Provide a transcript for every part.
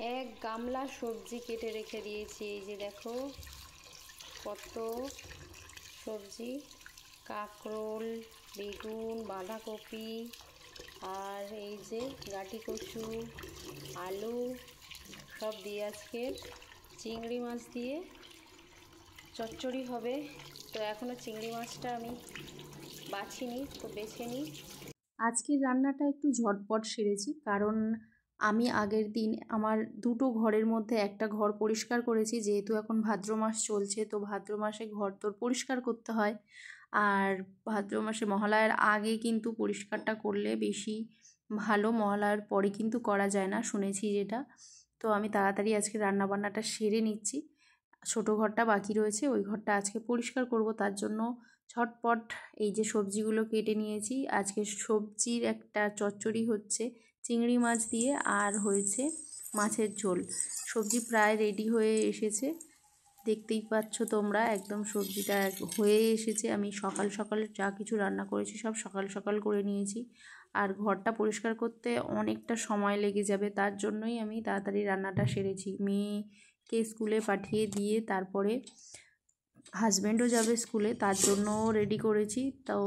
এক গামলা সবজি কেটে রেখে দিয়েছি। এই যে দেখো কত সবজি, কাঁকরোল, বেগুন, বাঁধাকপি, আর এই যে গাটি কচু, আলু সব দিয়ে আজকে চিংড়ি মাছ দিয়ে চচ্চড়ি হবে। তো এখনও চিংড়ি মাছটা আমি বাছিনি, তো বেছে নিই। আজকের রান্নাটা একটু ঝটপট সেরেছি, কারণ আমি আগের দিন আমার দুটো ঘরের মধ্যে একটা ঘর পরিষ্কার করেছি। যেহেতু এখন ভাদ্র মাস চলছে, তো ভাদ্র মাসে ঘর তোর পরিষ্কার করতে হয়। আর ভাদ্র মাসে মহালয়ার আগে কিন্তু পরিষ্কারটা করলে বেশি ভালো, মহালয়ার পরে কিন্তু করা যায় না, শুনেছি যেটা। তো আমি তাড়াতাড়ি আজকে রান্নাবান্নাটা সেরে নিচ্ছি। ছোটো ঘরটা বাকি রয়েছে, ওই ঘরটা আজকে পরিষ্কার করব। তার জন্য ঝটপট এই যে সবজিগুলো কেটে নিয়েছি। আজকে সবজির একটা চচ্চড়ি হচ্ছে চিংড়ি মাছ দিয়ে, আর হয়েছে মাছের ঝোল। সবজি প্রায় রেডি হয়ে এসেছে, দেখতেই পাচ্ছ তোমরা, একদম সবজিটা হয়ে এসেছে। আমি সকাল সকাল যা কিছু রান্না করেছি সব সকাল সকাল করে নিয়েছি। আর ঘরটা পরিষ্কার করতে অনেকটা সময় লেগে যাবে, তার জন্যই আমি তাড়াতাড়ি রান্নাটা সেরেছি। মেয়েকে স্কুলে পাঠিয়ে দিয়ে তারপরে হাজব্যান্ডও যাবে স্কুলে, তার জন্যও রেডি করেছি। তো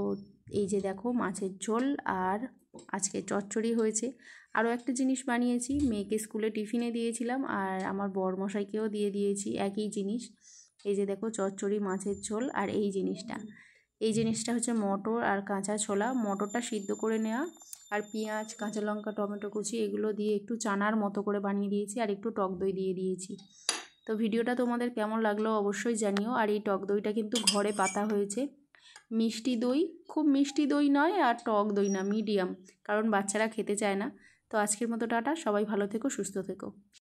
এই যে দেখো মাছের ঝোল আর আজকে চচ্চড়ি হয়েছে। আরও একটা জিনিস বানিয়েছি, মেয়েকে স্কুলে টিফিনে দিয়েছিলাম আর আমার বরমশাইকেও দিয়ে দিয়েছি একই জিনিস। এই যে দেখো চচ্চড়ি, মাছের ঝোল, আর এই জিনিসটা হচ্ছে মটর আর কাঁচা ছোলা। মটরটা সিদ্ধ করে নেওয়া, আর পেঁয়াজ, কাঁচা লঙ্কা, টমেটো কুচি এগুলো দিয়ে একটু চানার মতো করে বানিয়ে দিয়েছি, আর একটু টক দই দিয়ে দিয়েছি। তো ভিডিওটা তোমাদের কেমন লাগলো অবশ্যই জানিও। আর এই টক দইটা কিন্তু ঘরে পাতা হয়েছে, মিষ্টি দই, খুব মিষ্টি দই নয় আর টক দই না, মিডিয়াম, কারণ বাচ্চারা খেতে চায় না। তো আজকের মতো টাটা, সবাই ভালো থেকো, সুস্থ থেকো।